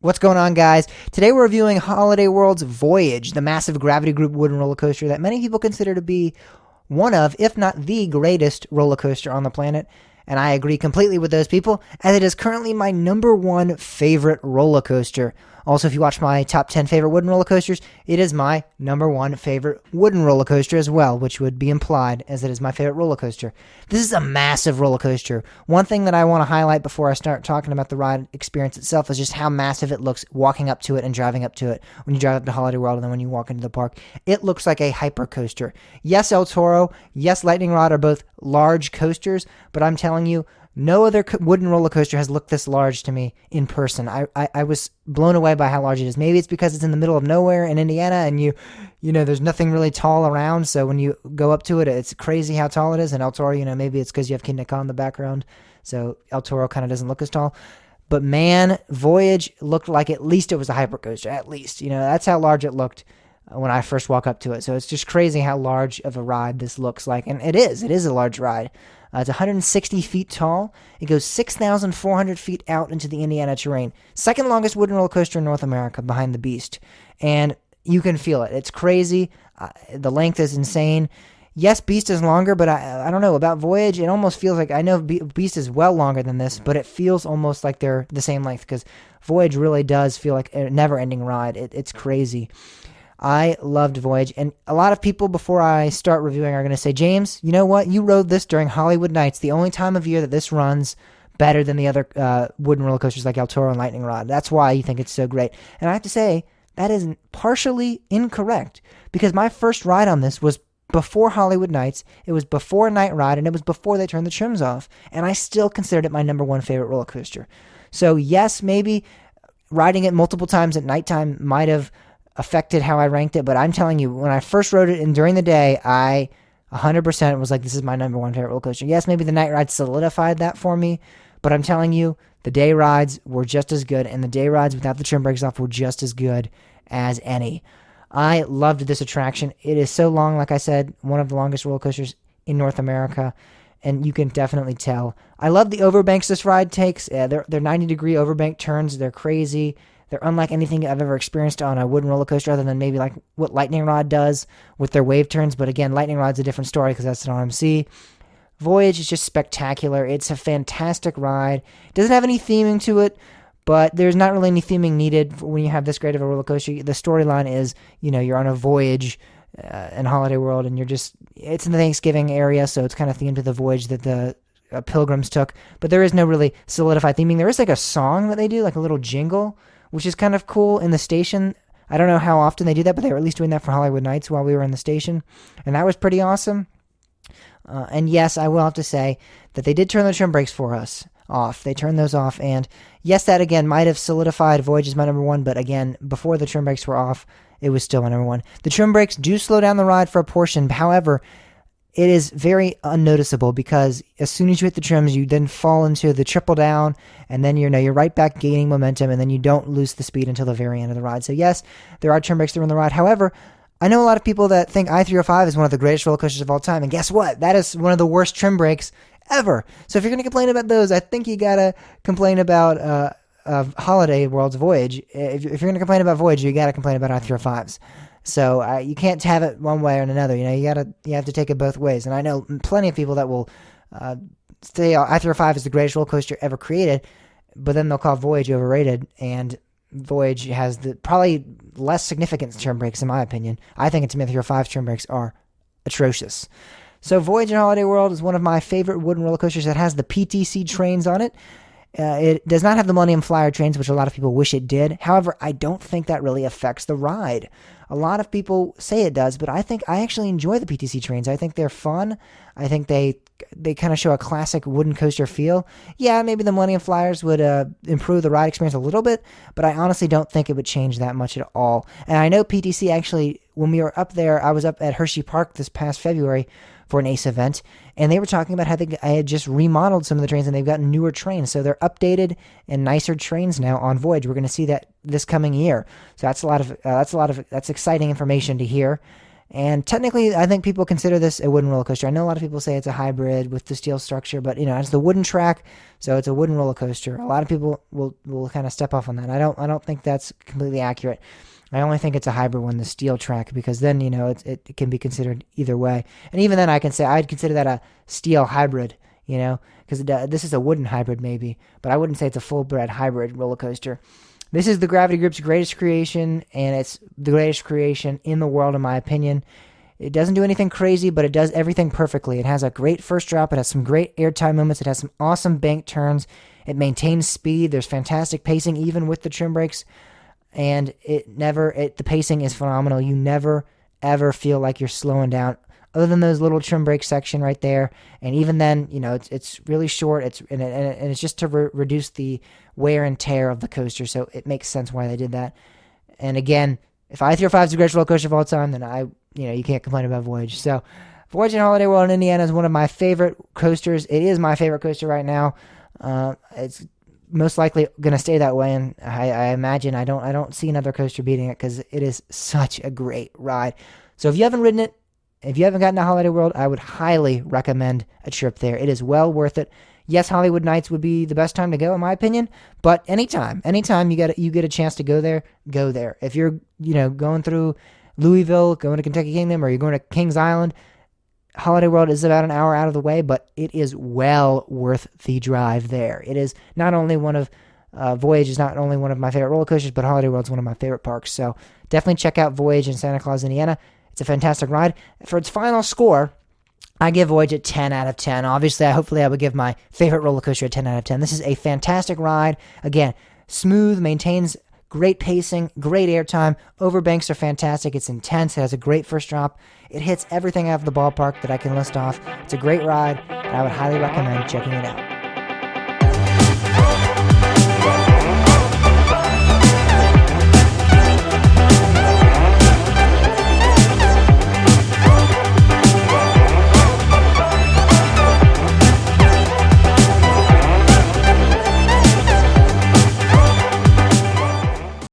What's going on, guys? Today we're reviewing Holiday World's Voyage, the massive gravity group wooden roller coaster that many people consider to be one of, if not the greatest roller coaster on the planet. And I agree completely with those people, as it is currently my number one favorite roller coaster. Also, if you watch my top 10 favorite wooden roller coasters, it is my number one favorite wooden roller coaster as well, which would be implied as it is my favorite roller coaster. This is a massive roller coaster. One thing that I want to highlight before I start talking about the ride experience itself is just how massive it looks walking up to it and driving up to it when you drive up to Holiday World and then when you walk into the park. It looks like a hyper coaster. Yes, El Toro, yes, Lightning Rod are both large coasters, but I'm telling you, no other wooden roller coaster has looked this large to me in person. I was blown away by how large it is. Maybe it's because it's in the middle of nowhere in Indiana and you know, there's nothing really tall around. So when you go up to it, it's crazy how tall it is. And El Toro, maybe it's because you have Kid Nick in the background. So El Toro kind of doesn't look as tall. But man, Voyage looked like at least it was a hypercoaster. At least, that's how large it looked when I first walk up to it. So it's just crazy how large of a ride this looks like. And it is a large ride. It's 160 feet tall. It goes 6,400 feet out into the Indiana terrain. Second longest wooden roller coaster in North America behind the Beast. And you can feel it. It's crazy. The length is insane. Yes, Beast is longer, but I don't know. About Voyage, it almost feels like, I know Beast is well longer than this, but it feels almost like they're the same length because Voyage really does feel like a never-ending ride. It's crazy. I loved Voyage, and a lot of people before I start reviewing are going to say, James, you know what? You rode this during Hollywood Nights, the only time of year that this runs better than the other wooden roller coasters like El Toro and Lightning Rod. That's why you think it's so great. And I have to say, that is partially incorrect, because my first ride on this was before Hollywood Nights, it was before Night Ride, and it was before they turned the trims off, and I still considered it my number one favorite roller coaster. So yes, maybe riding it multiple times at nighttime might have affected how I ranked it, but I'm telling you, when I first rode it and during the day, I 100% was like, this is my number one favorite roller coaster. Yes, maybe the night ride solidified that for me, but I'm telling you, the day rides were just as good, and the day rides without the trim brakes off were just as good as any. I loved this attraction. It is so long, like I said, one of the longest roller coasters in North America, and you can definitely tell. I love the overbanks this ride takes. They're 90-degree overbank turns. They're crazy. They're unlike anything I've ever experienced on a wooden roller coaster, other than maybe like what Lightning Rod does with their wave turns. But again, Lightning Rod's a different story because that's an RMC. Voyage is just spectacular. It's a fantastic ride. It doesn't have any theming to it, but there's not really any theming needed when you have this great of a roller coaster. The storyline is, you're on a voyage in Holiday World, and it's in the Thanksgiving area, so it's kind of themed to the voyage that the pilgrims took. But there is no really solidified theming. There is like a song that they do, like a little jingle, which is kind of cool in the station. I don't know how often they do that, but they were at least doing that for Hollywood Nights while we were in the station, and that was pretty awesome. And yes, I will have to say that they did turn the trim brakes for us off. They turned those off, and yes, that again might have solidified Voyage as my number one, but again, before the trim brakes were off, it was still my number one. The trim brakes do slow down the ride for a portion, however, it is very unnoticeable because as soon as you hit the trims, you then fall into the triple down, and then you're right back gaining momentum, and then you don't lose the speed until the very end of the ride. So yes, there are trim brakes during the ride. However, I know a lot of people that think I-305 is one of the greatest roller coasters of all time, and guess what? That is one of the worst trim brakes ever. So if you're going to complain about those, I think you got to complain about Holiday World's Voyage. If you're going to complain about Voyage, you got to complain about I-305s. So you can't have it one way or another. You have to take it both ways. And I know plenty of people that will say I-305 is the greatest roller coaster ever created, but then they'll call Voyage overrated. And Voyage has the probably less significant trim brakes, in my opinion. I think its I-305 trim brakes are atrocious. So Voyage in Holiday World is one of my favorite wooden roller coasters that has the PTC trains on it. It does not have the Millennium Flyer trains, which a lot of people wish it did. However, I don't think that really affects the ride. A lot of people say it does, but I think I actually enjoy the PTC trains. I think they're fun. I think they kind of show a classic wooden coaster feel. Yeah, maybe the Millennium Flyers would improve the ride experience a little bit, but I honestly don't think it would change that much at all. And I know PTC actually, when we were up there, I was up at Hershey Park this past February for an ACE event, and they were talking about how I had just remodeled some of the trains, and they've gotten newer trains, so they're updated and nicer trains now on Voyage. We're going to see that this coming year, so that's exciting information to hear. And technically, I think people consider this a wooden roller coaster. I know a lot of people say it's a hybrid with the steel structure, but it's the wooden track, so it's a wooden roller coaster. A lot of people will kind of step off on that. I don't think that's completely accurate. I only think it's a hybrid one, the steel track, because then it can be considered either way. And even then, I'd consider that a steel hybrid, because this is a wooden hybrid maybe, but I wouldn't say it's a full-bred hybrid roller coaster. This is the Gravity Group's greatest creation, and it's the greatest creation in the world, in my opinion. It doesn't do anything crazy, but it does everything perfectly. It has a great first drop. It has some great airtime moments. It has some awesome bank turns. It maintains speed. There's fantastic pacing, even with the trim brakes. And the pacing is phenomenal. You never, ever feel like you're slowing down, other than those little trim brake section right there. And even then, it's really short. And it's just to reduce the wear and tear of the coaster. So it makes sense why they did that. And again, if I-305 is the greatest roller coaster of all time, then you can't complain about Voyage. So Voyage in Holiday World in Indiana is one of my favorite coasters. It is my favorite coaster right now. It's most likely going to stay that way, and I imagine I don't see another coaster beating it, because it is such a great ride. So if you haven't ridden it, if you haven't gotten to Holiday World, I would highly recommend a trip there. It is well worth it. Yes, Hollywood Nights would be the best time to go, in my opinion, but anytime you get a chance to go there, go there. If you're going through Louisville, going to Kentucky Kingdom, or you're going to Kings Island, Holiday World is about an hour out of the way, but it is well worth the drive there. It is not only Voyage is not only one of my favorite roller coasters, but Holiday World is one of my favorite parks. So definitely check out Voyage in Santa Claus, Indiana. It's a fantastic ride. For its final score, I give Voyage a 10 out of 10. Obviously, hopefully I would give my favorite roller coaster a 10 out of 10. This is a fantastic ride. Again, smooth, maintains great pacing, great airtime. Overbanks are fantastic. It's intense. It has a great first drop. It hits everything out of the ballpark that I can list off. It's a great ride, and I would highly recommend checking it out.